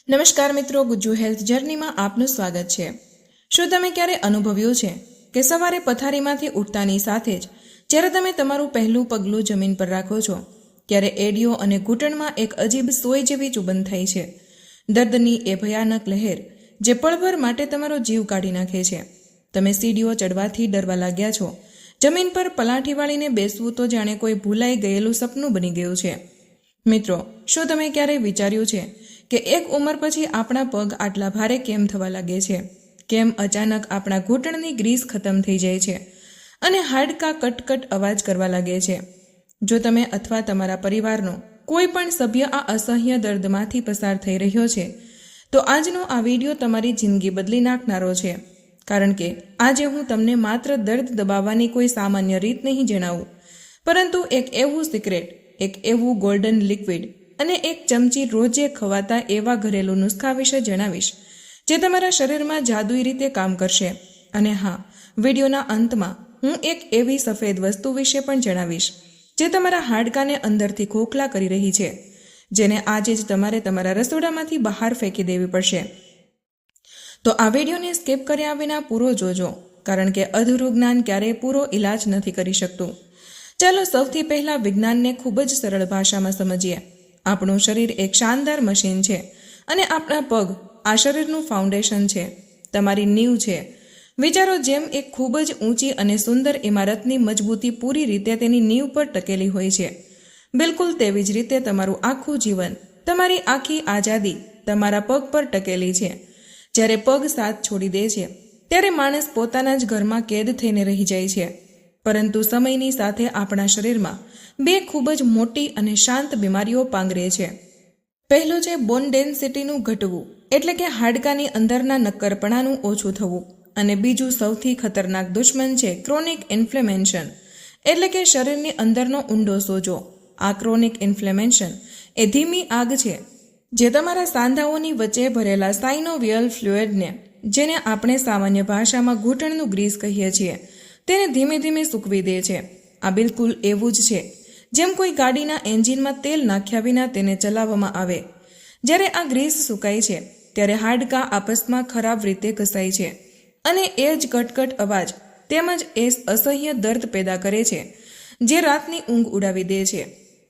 નમસ્કાર મિત્રો, ગુજ્જુ હેલ્થ જર્નીમાં આપનું સ્વાગત છે। શું તમે ક્યારે અનુભવ્યું છે કે સવારે પથારીમાંથી ઉઠતાની સાથે જ જ્યારે તમે તમારું પહેલું પગલું જમીન પર રાખો છો ત્યારે એડીઓ અને ઘૂંટણમાં એક અજીબ સોય જેવી ચુંબન થાય છે। દર્દની એ ભયાનક લહેર જે પળભર માટે તમારો જીવ કાઢી નાખે છે। તમે સીડીઓ ચડવાથી ડરવા લાગ્યા છો। જમીન પર પલાઠી વાળીને બેસવું તો જાણે કોઈ ભૂલાઈ ગયેલું સપનું બની ગયું છે। મિત્રો, શું તમે ક્યારેય વિચાર્યું છે કે એક ઉંમર પછી આપણા પગ આટલા ભારે કેમ થવા લાગે છે? કેમ અચાનક આપણા ઘૂંટણની ગ્રીસ ખતમ થઈ જાય છે અને હાડકાં કટકટ અવાજ કરવા લાગે છે? જો તમે અથવા તમારા પરિવારનો કોઈ પણ સભ્ય આ અસહ્ય દર્દમાંથી પસાર થઈ રહ્યો છે તો આજનો આ વિડીયો તમારી જિંદગી બદલી નાખનારો છે। કારણ કે આજે હું તમને માત્ર દર્દ દબાવવાની કોઈ સામાન્ય રીત નહીં જણાવું, પરંતુ એક એવું સિક્રેટ, એક એવું ગોલ્ડન લિક્વિડ અને એક ચમચી રોજે ખવાતા એવા ઘરેલું નુસ્ખા વિશે જણાવીશ જે તમારા શરીરમાં જાદુઈ રીતે કામ કરશે। અને હા, વિડીયોના અંતમાં હું એક એવી સફેદ વસ્તુ વિશે પણ જણાવીશ જે તમારા હાડકાને અંદરથી ખોખલા કરી રહી છે, જેને આજે જ તમારે તમારા રસોડામાંથી બહાર ફેંકી દેવી પડશે। તો આ વિડીયોને સ્કીપ કર્યા વિના પૂરો જોજો, કારણ કે અધૂરું જ્ઞાન ક્યારેય પૂરો ઇલાજ નથી કરી શકતું। ચાલો સૌથી પહેલા વિજ્ઞાનને ખૂબ જ સરળ ભાષામાં સમજીએ। આપણું શરીર એક શાનદાર મશીન છે અને આપણા પગ આ શરીરનું ફાઉન્ડેશન છે, તમારી નીંવ છે। વિચારો, જેમ એક ખૂબ જ ઊંચી અને સુંદર ઇમારતની મજબૂતી પૂરી રીતે તેની નીંવ પર ટકેલી હોય છે, બિલકુલ તેવી જ રીતે તમારું આખું જીવન, તમારી આખી આઝાદી તમારા પગ પર ટકેલી છે। જ્યારે પગ સાથ છોડી દે છે ત્યારે માણસ પોતાના જ ઘરમાં કેદ થઈને રહી જાય છે, પરંતુ સમયની સાથે આપણા શરીરમાં બે ખૂબ જ મોટી અને શાંત બીમારીઓ પાંગરે છે। પહેલું છે બોન ડેન્સિટીનું ઘટવું, એટલે કે હાડકાની અંદરના નક્કરપણાનું ઓછું થવું, અને બીજું સૌથી ખતરનાક દુશ્મન છે ક્રોનિક ઇન્ફ્લેમેશન, એટલે કે શરીરની અંદરનો ઊંડો સોજો। આ ક્રોનિક ઇન્ફ્લેમેશન એ ધીમી આગ છે જે તમારા સાંધાઓની વચ્ચે ભરેલા સાઇનોવિયલ ફ્લુઇડને, જેને આપણે સામાન્ય ભાષામાં ઘૂંટણનું ગ્રીસ કહીએ છીએ, તેને ધીમે ધીમે સૂકવી દે છે। આ બિલકુલ એવું જ છે જેમ કોઈ ગાડીના એન્જિનમાં તેલ નાખ્યા વિના તેને ચલાવવામાં આવે। જ્યારે આ ગ્રીસ સુકાય છે ત્યારે હાડકાં આપસમાં ખરાબ રીતે ઘસાય છે અને એ જ કટકટ અવાજ તેમજ એ અસહ્ય દર્દ પેદા કરે છે જે રાતની ઊંઘ ઉડાવી દે છે।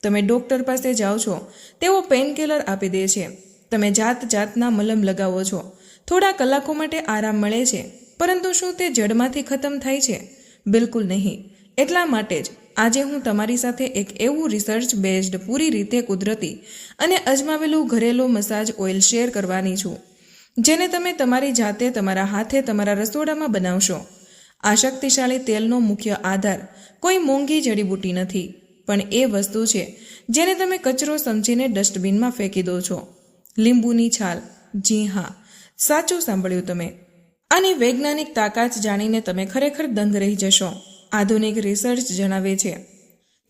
તમે ડૉક્ટર પાસે જાઓ છો, તેઓ પેનકિલર આપી દે છે, તમે જાતના મલમ લગાવો છો, થોડા કલાકો માટે આરામ મળે છે, પરંતુ શું તે જડમાંથી ખતમ થાય છે? બિલકુલ નહીં। એટલા માટે જ આજે હું તમારી સાથે એક એવું રિસર્ચ બેઝડ, પૂરી રીતે કુદરતી અને અજમાવેલું ઘરેલું મસાજ ઓઇલ શેર કરવાની છું, જેને તમે તમારી જાતે તમારા હાથે તમારા રસોડામાં બનાવશો। આ શક્તિશાળી તેલનો મુખ્ય આધાર કોઈ મોંઘી જડીબુટ્ટી નથી, પણ એ વસ્તુ છે જેને તમે કચરો સમજીને ડસ્ટબિનમાં ફેંકી દો છો, લીંબુની છાલ। જી હા, સાચું સાંભળ્યું તમે। આની વૈજ્ઞાનિક તાકાત જાણીને તમે ખરેખર દંગ રહી જશો। આધુનિક રિસર્ચ જણાવે છે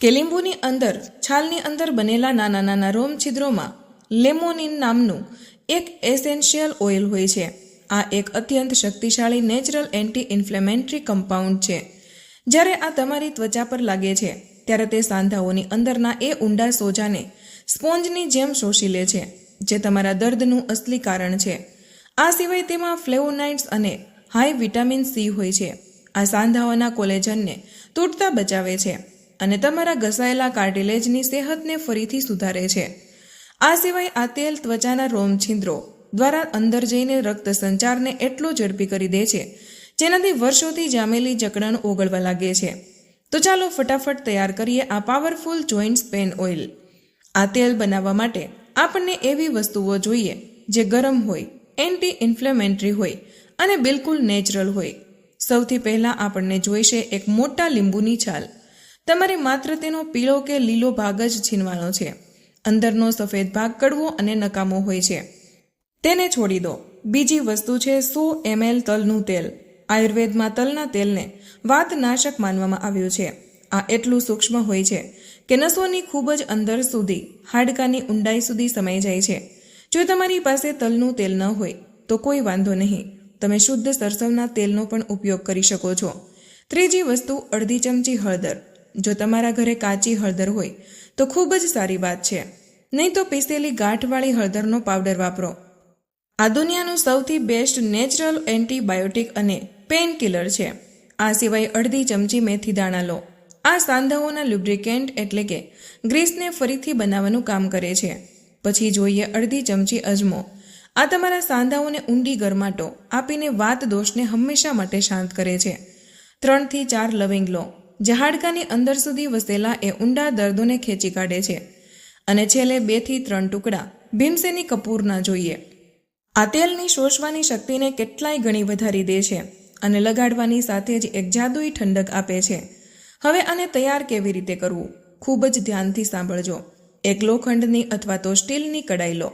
કે લીંબુની અંદર, છાલની અંદર બનેલા નાના નાના રોમ છિદ્રોમાં લેમોનિન નામનું એક એસેન્શિયલ ઓઇલ હોય છે। આ એક અત્યંત શક્તિશાળી નેચરલ એન્ટી ઇન્ફ્લેમેટરી કમ્પાઉન્ડ છે। જ્યારે આ તમારી ત્વચા પર લાગે છે ત્યારે તે સાંધાઓની અંદરના એ ઊંડા સોજાને સ્પોન્જની જેમ શોષી લે છે, જે તમારા દર્દનું અસલી કારણ છે। આ સિવાય તેમાં ફ્લેવોનાઇડ્સ અને હાઈ વિટામિન સી હોય છે। આ સાંધાઓના કોલેજનને તૂટતા બચાવે છે અને તમારા ઘસાયેલા કાર્ટિલેજની સેહતને ફરીથી સુધારે છે। આ સિવાય આ તેલ ત્વચાના રોમ છિદ્રો દ્વારા અંદર જઈને રક્ત સંચારને એટલો ઝડપી કરી દે છે જેનાથી વર્ષોથી જામેલી જકડન ઓગળવા લાગે છે। તો ચાલો ફટાફટ તૈયાર કરીએ આ પાવરફુલ જોઇન્ટ્સ પેન ઓઇલ। આ તેલ બનાવવા માટે આપણને એવી વસ્તુઓ જોઈએ જે ગરમ હોય, એન્ટી ઇન્ફ્લેમેટરી હોય અને બિલકુલ નેચરલ હોય। સૌથી પહેલાં આપણને જોઈશે એક મોટા લીંબુની છાલ। તમારે માત્ર તેનો પીળો કે લીલો ભાગ જ છીનવાનો છે। અંદરનો સફેદ ભાગ કડવો અને નકામો હોય છે, તેને છોડી દો। બીજી વસ્તુ છે 100 ml તલનું તેલ। આયુર્વેદમાં તલના તેલને વાતનાશક માનવામાં આવ્યું છે। આ એટલું સૂક્ષ્મ હોય છે કે નસોની ખૂબ જ અંદર સુધી, હાડકાની ઊંડાઈ સુધી સમાઈ જાય છે। જો તમારી પાસે તલનું તેલ ન હોય તો કોઈ વાંધો નહીં, તમે શુદ્ધ સરસવના તેલનો પણ ઉપયોગ કરી શકો છો। ત્રીજી વસ્તુ, અડધી ચમચી હળદર। જો તમારા ઘરે કાચી હળદર હોય તો ખૂબ જ સારી વાત છે, નહીં તો પીસેલી ગાંઠવાળી હળદરનો પાવડર વાપરો। આ દુનિયાનું સૌથી બેસ્ટ નેચરલ એન્ટીબાયોટિક અને પેઇન કિલર છે. આ સિવાય અડધી ચમચી મેથી દાણા લો. આ સાંધાઓના લ્યુબ્રિકેન્ટ એટલે કે ગ્રીસને ફરીથી બનાવવાનું કામ કરે છે. પછી જોઈએ અડધી ચમચી અજમો. આ તમારા સાંધાઓને ઊંડી ગરમાટો આપીને વાત દોષને હંમેશા માટે શાંત કરે છે. 3 થી 4 લવિંગ લો. જે હાડકાની અંદર સુધી વસેલા એ ઊંડા દર્દોને ખેંચી કાઢે છે. અને છેલ્લે 2 થી 3 ટુકડા ભીમસેની કપૂરના જોઈએ. આ તેલની શોષવાની શક્તિને કેટલાય ગણી વધારી દે છે અને લગાડવાની સાથે જ એક જાદુઈ ઠંડક આપે છે. હવે આને તૈયાર કેવી રીતે કરવું? ખૂબ જ ધ્યાનથી સાંભળજો. એક લોખંડની અથવા તો સ્ટીલની કડાઈ લો.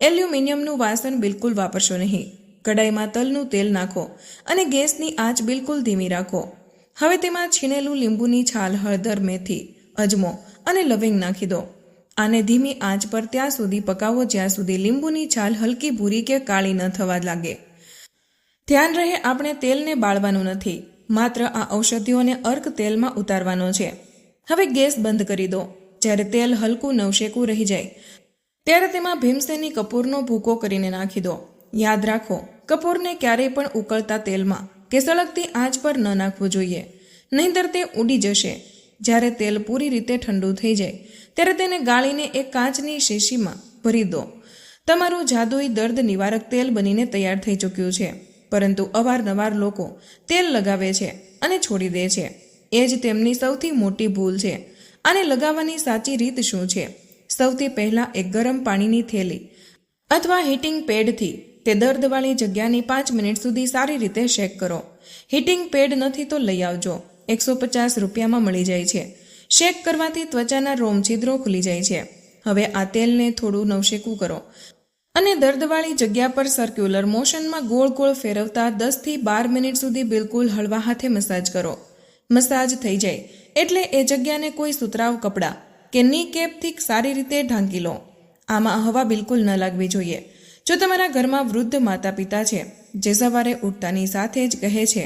એલ્યુમિનિયમનું વાસણ બિલકુલ વાપરશો નહીં. કડાઈમાં તલનું તેલ નાખો અને ગેસની આંચ બિલકુલ ધીમી રાખો. હવે તેમાં છીણેલું લીંબુની છાલ, હળદર, મેથી, અજમો અને લવિંગ નાખી દો. આને ધીમી આંચ પર ત્યાં સુધી પકાવો જ્યાં સુધી લીંબુની છાલ હલકી ભૂરી કે કાળી ન થવા લાગે. ધ્યાન રહે, આપણે તેલને બાળવાનું નથી, માત્ર આ ઔષધિઓને અર્ક તેલમાં ઉતારવાનો છે. હવે ગેસ બંધ કરી દો. જ્યારે તેલ હલકું નવશેકું રહી જાય ત્યારે તેમાં ભીમસેની કપૂરનો ભૂકો કરીને નાખી દો. યાદ રાખો, કપૂરને ક્યારેય પણ ઉકળતા તેલમાં કે સળગતી આંચ પર ન નાખવું જોઈએ, નહીંતર તે ઉડી જશે. જ્યારે તેલ પૂરી રીતે ઠંડુ થઈ જાય ત્યારે તેને ગાળીને એક કાચની શીશીમાં ભરી દો. તમારું જાદુઈ દર્દ નિવારક તેલ બનીને તૈયાર થઈ ચૂક્યું છે. પરંતુ અવારનવાર લોકો તેલ લગાવે છે અને છોડી દે છે. એ જ તેમની સૌથી મોટી ભૂલ છે. આને લગાવવાની સાચી રીત શું છે? સૌથી પહેલાં એક ગરમ પાણીની થેલી અથવા હીટિંગ પેડથી તે દર્દવાળી જગ્યાની 5 મિનિટ સુધી સારી રીતે શેક કરો. હીટિંગ પેડ નથી તો લઈ આવજો, 150 રૂપિયામાં મળી જાય છે. શેક કરવાથી ત્વચાના રોમ છિદ્રો ખુલી જાય છે. હવે આ તેલને થોડું નવશેકું કરો અને દર્દવાળી જગ્યા પર સર્ક્યુલર મોશનમાં ગોળ ગોળ ફેરવતા 10 થી 12 મિનિટ સુધી બિલકુલ હળવા હાથે મસાજ કરો. મસાજ થઈ જાય એટલે એ જગ્યાને કોઈ સુતરાવ કપડાં કે ની કેપથી સારી રીતે ઢાંકી લો. આમાં હવા બિલકુલ ન લાગવી જોઈએ. જો તમારા ઘરમાં વૃદ્ધ માતા પિતા છે જે સવારે ઉઠતાની સાથે જ કહે છે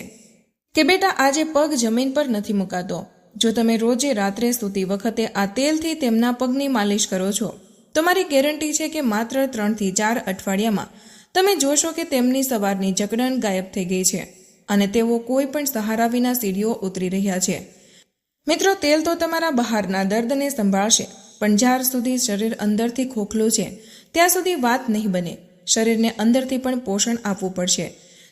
કે બેટા આજે પગ જમીન પર નથી મુકાતો, જો તમે રોજે રાત્રે સૂતી વખતે આ તેલથી તેમના પગની માલિશ કરો છો તો મારી ગેરંટી છે કે માત્ર 3 થી 4 અઠવાડિયામાં તમે જોશો કે તેમની સવારની જકડન ગાયબ થઈ ગઈ છે અને તેઓ કોઈ પણ સહારા વિના સીડીઓ ઉતરી રહ્યા છે. મિત્રો, તેલ તો તમારા બહારના દર્દને સંભાળશે, પણ જ્યાર સુધી શરીર અંદરથી ખોખલું છે ત્યાં સુધી વાત નહીં બને. શરીરને અંદરથી પણ પોષણ આપવું પડશે.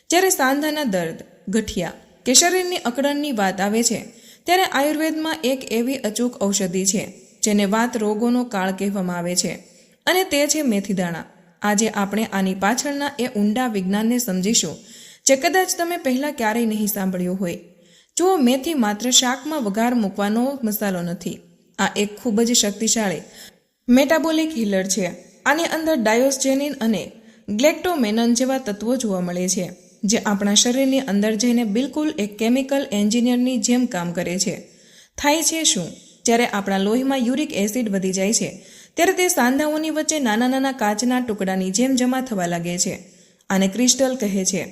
જ્યારે સાંધાના દર્દ, ગઠિયા કે શરીરની અકળનની વાત આવે છે ત્યારે આયુર્વેદમાં એક એવી અચૂક ઔષધિ છે જેને વાત રોગોનો કાળ કહેવામાં આવે છે અને તે છે મેથી દાણા. આજે આપણે આની પાછળના એ ઊંડા વિજ્ઞાનને સમજીશું જે કદાચ તમે પહેલાં ક્યારેય નહીં સાંભળ્યું હોય. જુઓ, મેથી માત્ર શાકમાં વઘાર મૂકવાનો મસાલો નથી. આ એક ખૂબ જ શક્તિશાળી મેટાબોલિક હીલર છે. આની અંદર ડાયોસ્જેનિન અને ગ્લેક્ટોમેનન જેવા તત્વો જોવા મળે છે જે આપણા શરીરની અંદર જઈને બિલકુલ એક કેમિકલ એન્જિનિયરની જેમ કામ કરે છે. થાય છે શું? જ્યારે આપણા લોહીમાં યુરિક એસિડ વધી જાય છે ત્યારે તે સાંધાઓની વચ્ચે નાના નાના કાચના ટુકડાની જેમ જમા થવા લાગે છે. આને ક્રિસ્ટલ કહે છે.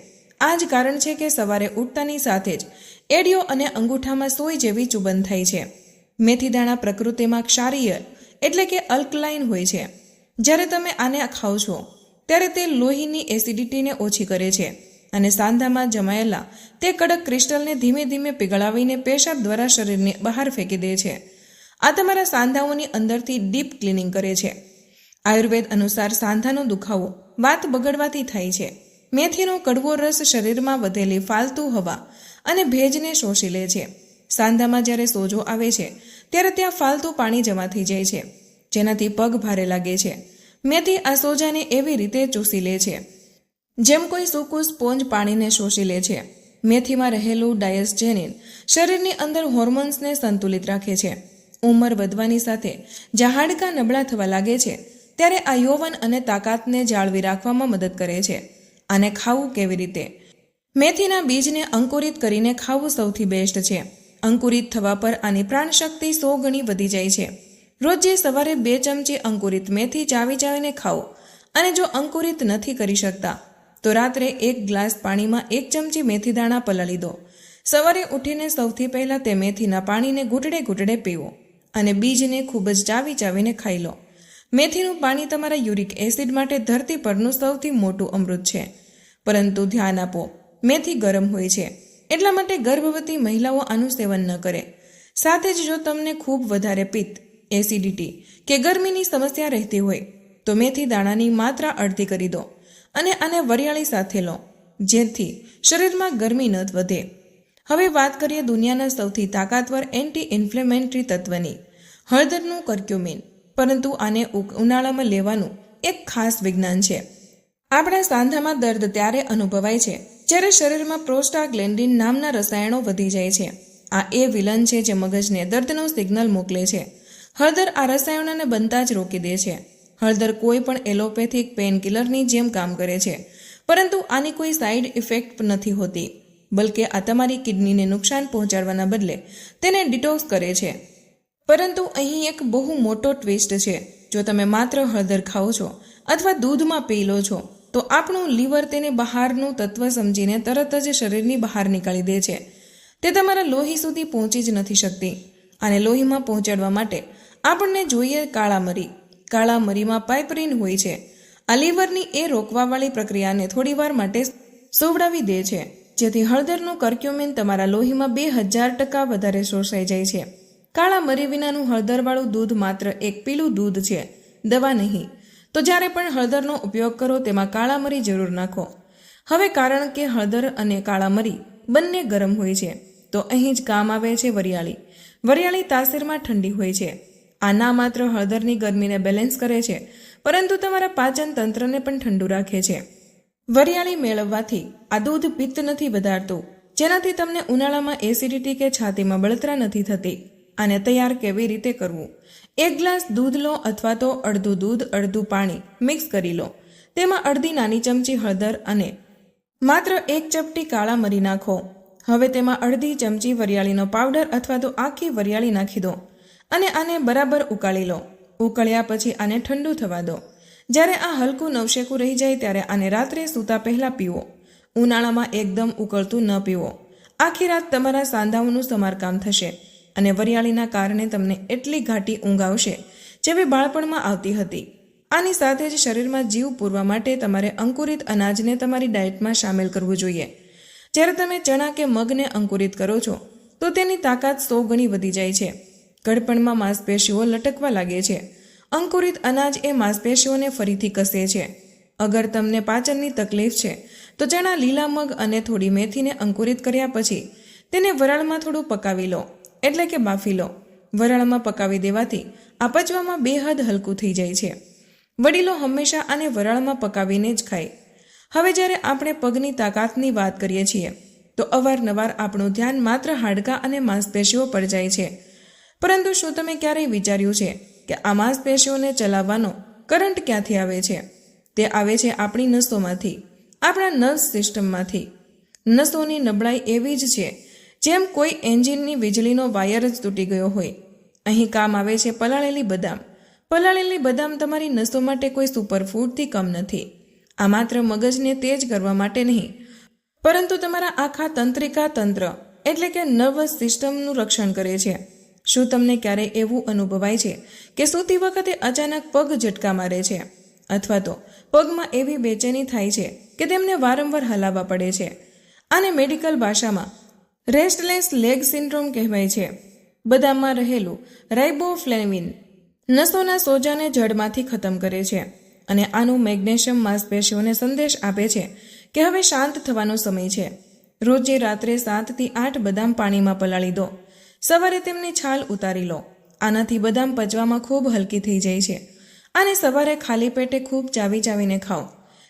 આ જ કારણ છે કે સવારે ઉઠતાની સાથે જ એડિયો અને અંગૂઠામાં સોય જેવી ચુંબન થાય છે. મેથી દાણા પ્રકૃતિમાં ક્ષારીય એટલે કે અલ્કલાઇન હોય છે. જ્યારે તમે આને ખાઓ છો ત્યારે તે લોહીની એસિડિટીને ઓછી કરે છે અને સાંધામાં જમાયેલા તે કડક ક્રિસ્ટલને ધીમે ધીમે પીગળાવીને પેશાબ દ્વારા શરીરને બહાર ફેંકી દે છે. આ તમારા સાંધાઓની અંદરથી ડીપ ક્લિનિંગ કરે છે. આયુર્વેદ અનુસાર સાંધાનો દુખાવો વાત બગડવાથી થાય છે. મેથીનો કડવો રસ શરીરમાં વધેલી ફાલતુ હવા અને ભેજને શોષી લે છે. સાંધામાં જ્યારે સોજો આવે છે ત્યારે ત્યાં ફાલતુ પાણી જમા થઈ જાય છે જેનાથી પગ ભારે લાગે છે. મેથી આ સોજાને એવી રીતે ચૂસી લે છે જેમ કોઈ સૂકું સ્પોન્જ પાણીને શોષી લે છે. મેથીમાં રહેલું ડાયસ્જેનિન શરીરની અંદર હોર્મોન્સને સંતુલિત રાખે છે. ઉંમર વધવાની સાથે જ્યાં હાડકાં નબળા થવા લાગે છે ત્યારે આ યૌવન અને તાકાતને જાળવી રાખવામાં મદદ કરે છે. આને ખાવું કેવી રીતે? મેથીના બીજને અંકુરિત કરીને ખાવું સૌથી બેસ્ટ છે. અંકુરિત થવા પર આની પ્રાણશક્તિ 100 ગણી વધી જાય છે. રોજે સવારે 2 ચમચી અંકુરિત મેથી ચાવીને ખાઓ અને જો અંકુરિત નથી કરી શકતા તો રાત્રે 1 ગ્લાસ પાણીમાં 1 ચમચી મેથી દાણા પલાળી દો. સવારે ઉઠીને સૌથી પહેલાં તે મેથીના પાણીને ઘૂંટડે ઘૂંટડે પીવો અને બીજને ખૂબ જ ચાવીને ખાઈ લો. મેથીનું પાણી તમારા યુરિક એસિડ માટે ધરતી પરનું સૌથી મોટું અમૃત છે. પરંતુ ધ્યાન આપો, મેથી ગરમ હોય છે, એટલા માટે ગર્ભવતી મહિલાઓ આનું સેવન ન કરે. સાથે જ જો તમને ખૂબ વધારે પિત્ત, એસિડિટી કે ગરમીની સમસ્યા રહેતી હોય તો મેથી દાણાની માત્રા અડધી કરી દો અને આને વરિયાળી સાથે લો, જેથી શરીરમાં ગરમી ન વધે. હવે વાત કરીએ દુનિયાના સૌથી તાકાતવર એન્ટી ઇન્ફ્લેમેટરી તત્વની, હળદરનું કર્ક્યુમિન. પરંતુ આને ઉનાળામાં લેવાનું એક ખાસ વિજ્ઞાન છે. આપણા સાંધામાં દર્દ ત્યારે અનુભવાય છે જ્યારે શરીરમાં પ્રોસ્ટાગ્લેન્ડિન નામના રસાયણો વધી જાય છે. આ એ વિલન છે જે મગજને દર્દનો સિગ્નલ મોકલે છે. હળદર આ રસાયણોને બનતા જ રોકી દે છે. હળદર કોઈ પણ એલોપેથિક પેનકિલરની જેમ કામ કરે છે, પરંતુ આની કોઈ સાઇડ ઇફેક્ટ નથી હોતી. બલકે આ તમારી કિડનીને નુકસાન પહોંચાડવાના બદલે તેને ડિટોક્સ કરે છે. પરંતુ અહીં એક બહુ મોટો ટ્વિસ્ટ છે. જો તમે માત્ર હળદર ખાઓ છો અથવા દૂધમાં પી લો છો તો આપણું લીવર તેને બહારનું તત્વ સમજીને તરત જ શરીરની બહાર નીકાળી દે છે. તે તમારા લોહી સુધી પહોંચી જ નથી શકતી. અને લોહીમાં પહોંચાડવા માટે આપણને જોઈએ કાળા મરી. કાળા મરીમાં પાઇપરીન હોય છે. આ લીવરની એ રોકવાવાળી પ્રક્રિયાને થોડીવાર માટે સોવડાવી દે છે, જેથી હળદરનું કર્ક્યુમિન તમારા લોહીમાં 2000% વધારે શોષાઈ જાય છે. કાળા મરી વિનાનું હળદરવાળું દૂધ માત્ર એક પીલું દૂધ છે, દવા નહીં. તો જ્યારે પણ હળદરનો ઉપયોગ કરો તેમાં કાળા મરી જરૂર નાખો. હવે કારણ કે હળદર અને કાળા મરી બંને ગરમ હોય છે તો અહીં જ કામ આવે છે વરિયાળી. વરિયાળી તાસીરમાં ઠંડી હોય છે. આ ના માત્ર હળદરની ગરમીને બેલેન્સ કરે છે, પરંતુ તમારા પાચન તંત્રને પણ ઠંડુ રાખે છે. વરિયાળી મેળવવાથી આ દૂધ પિત્ત નથી વધારતું, જેનાથી તમને ઉનાળામાં એસિડિટી કે છાતીમાં બળતરા નથી થતી. આને તૈયાર કેવી રીતે કરવું? 1 ગ્લાસ દૂધ લો અથવા તો અડધું દૂધ અડધું પાણી મિક્સ કરી લો. તેમાં અડધી નાની ચમચી હળદર અને માત્ર 1 ચપટી કાળા મરી નાખો. હવે તેમાં અડધી ચમચી વરિયાળીનો પાવડર અથવા તો આખી વરિયાળી નાખી દો અને આને બરાબર ઉકાળી લો. ઉકળ્યા પછી આને ઠંડુ થવા દો. જ્યારે આ હલકું નવશેકું રહી જાય ત્યારે આને રાત્રે સૂતા પહેલાં પીવો. ઉનાળામાં એકદમ ઉકળતું ન પીવો. આખી રાત તમારા સાંધાઓનું સમારકામ થશે અને વરિયાળીના કારણે તમને એટલી ઘાટી ઊંઘ આવશે જેવી બાળપણમાં આવતી હતી. આની સાથે જ શરીરમાં જીવ પૂરવા માટે તમારે અંકુરિત અનાજને તમારી ડાયટમાં સામેલ કરવું જોઈએ. જ્યારે તમે ચણા કે મગને અંકુરિત કરો છો તો તેની તાકાત 100 ગણી વધી જાય છે. ઘડપણમાં માંસપેશીઓ લટકવા લાગે છે. અંકુરિત અનાજ એ માંસપેશીઓને ફરીથી કસે છે. અગર તમને પાચનની તકલીફ છે તો ચણા, લીલા મગ અને થોડી મેથીને અંકુરિત કર્યા પછી તેને વરાળમાં થોડું પકાવી લો, એટલે કે બાફી લો. વરાળમાં પકાવી દેવાથી આ પચવામાં બેહદ હલકું થઈ જાય છે. વડીલો હંમેશા આને વરાળમાં પકાવીને જ ખાય. હવે જ્યારે આપણે પગની તાકાતની વાત કરીએ છીએ તો અવારનવાર આપણું ધ્યાન માત્ર હાડકાં અને માંસપેશીઓ પર જાય છે. પરંતુ શું તમે ક્યારેય વિચાર્યું છે કે આ માંસપેશીઓને ચલાવવાનો કરંટ ક્યાંથી આવે છે? તે આવે છે આપણી નસોમાંથી, આપણા નર્વ સિસ્ટમમાંથી. નસોની નબળાઈ એવી જ છે જેમ કોઈ એન્જિનની વીજળીનો વાયર જ તૂટી ગયો હોય. અહીં કામ આવે છે પલાળેલી બદામ. પલાળેલી બદામ તમારી નસો માટે કોઈ સુપરફૂડથી કમ નથી. આ માત્ર મગજને તેજ કરવા માટે નહીં, પરંતુ તમારા આખા તંત્રિકા તંત્ર એટલે કે નર્વસ સિસ્ટમનું રક્ષણ કરે છે. શું તમને ક્યારેય એવું અનુભવાય છે કે સૂતી વખતે અચાનક પગ ઝટકા મારે છે, અથવા તો પગમાં એવી બેચેની થાય છે કે તેમને વારંવાર હલાવવા પડે છે? આને મેડિકલ ભાષામાં રેસ્ટલેસ લેગ સિન્ડ્રોમ કહેવાય છે. બદામમાં રહેલું રાઇબોફ્લેવિન નસોના સોજાને જડમાંથી ખતમ કરે છે અને આનું મેગ્નેશિયમ માંસપેશીઓને સંદેશ આપે છે કે હવે શાંત થવાનો સમય છે. રોજે રાત્રે 7 થી 8 બદામ પાણીમાં પલાળી દો. સવારે તેમની છાલ ઉતારી લો. આનાથી બદામ પચવામાં ખૂબ હલકી થઈ જાય છે. આને સવારે ખાલી પેટે ખૂબ ચાવીને ખાઓ,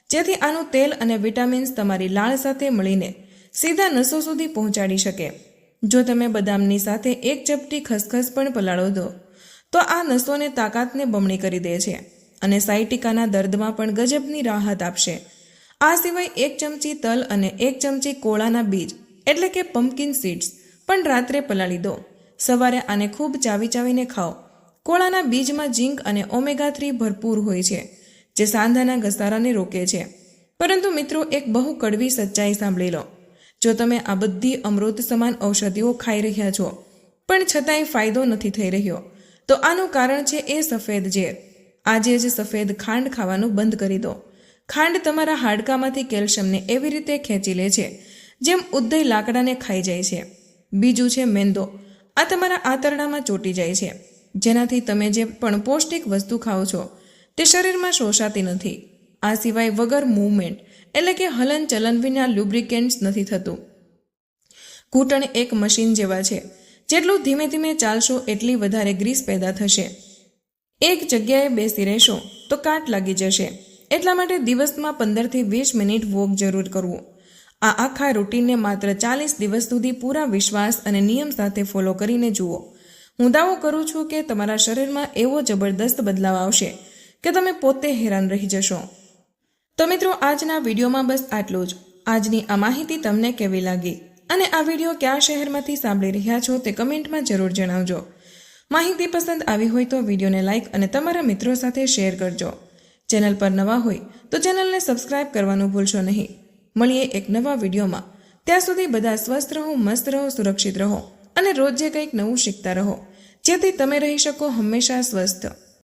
જેથી આનું તેલ અને વિટામિન્સ તમારી લાળ સાથે મળીને સીધા નસો સુધી પહોંચાડી શકે. જો તમે બદામની સાથે 1 ચપટી ખસખસ પણ પલાળો દો તો આ નસોને તાકાતને બમણી કરી દે છે અને સાયટિકાના દર્દમાં પણ ગજબની રાહત આપશે. આ સિવાય 1 ચમચી તલ અને 1 ચમચી કોળાના બીજ એટલે કે પમ્પકિન સીડ્સ પણ રાત્રે પલાળી દો. સવારે આને ખૂબ ચાવીને ખાઓ. કોળાના બીજમાં ઝીંક અને ઓમેગા 3 ભરપૂર હોય છે, જે સાંધાના ઘસારાને રોકે છે. પરંતુ મિત્રો, એક બહુ કડવી સચ્ચાઈ સાંભળી લો. જો તમે આ બધી અમૃત સમાન ઔષધિઓ ખાઈ રહ્યા છો પણ છતાંય ફાયદો નથી થઈ રહ્યો, તો આનું કારણ છે એ સફેદ ઝેર. આજે જ સફેદ ખાંડ ખાવાનું બંધ કરી દો. ખાંડ તમારા હાડકામાંથી કેલ્શિયમને એવી રીતે ખેંચી લે છે જેમ ઉદય લાકડાને ખાઈ જાય છે. બીજું છે મેંદો. આ તમારા આંતરડામાં ચોંટી જાય છે, જેનાથી તમે જે પણ પૌષ્ટિક વસ્તુ ખાઓ છો તે શરીરમાં શોષાતી નથી. આ સિવાય વગર મૂવમેન્ટ એટલે કે હલનચલન વિના લ્યુબ્રિકેન્ટ્સ નથી થતું. ઘૂંટણ એક મશીન જેવા છે. જેટલું ધીમે ધીમે ચાલશો એટલી વધારે ગ્રીસ પેદા થશે. એક જગ્યાએ બેસી રહેશો તો કાટ લાગી જશે. એટલા માટે દિવસમાં 15 થી 20 મિનિટ વોક જરૂર કરવું. આ આખા રૂટીનને માત્ર 40 દિવસ સુધી પૂરા વિશ્વાસ અને નિયમ સાથે ફોલો કરીને જુઓ. હું દાવો કરું છું કે તમારા શરીરમાં એવો જબરદસ્ત બદલાવ આવશે કે તમે પોતે હેરાન રહી જશો. તો મિત્રો, આજના વિડીયોમાં બસ આટલું જ. આજની આ માહિતી તમને કેવી લાગી અને આ વિડીયો કયા શહેરમાંથી સાંભળી રહ્યા છો તે કમેન્ટમાં જરૂર જણાવજો. માહિતી પસંદ આવી હોય તો વિડીયોને લાઇક અને તમારા મિત્રો સાથે શેર કરજો. ચેનલ પર નવા હોય તો ચેનલને સબસ્ક્રાઇબ કરવાનું ભૂલશો નહીં. મળીએ એક નવા વિડીયોમાં. ત્યાં સુધી બધા સ્વસ્થ રહો, મસ્ત રહો, સુરક્ષિત રહો અને રોજ જે કંઈક નવું શીખતા રહો, જેથી તમે રહી શકો હંમેશા સ્વસ્થ.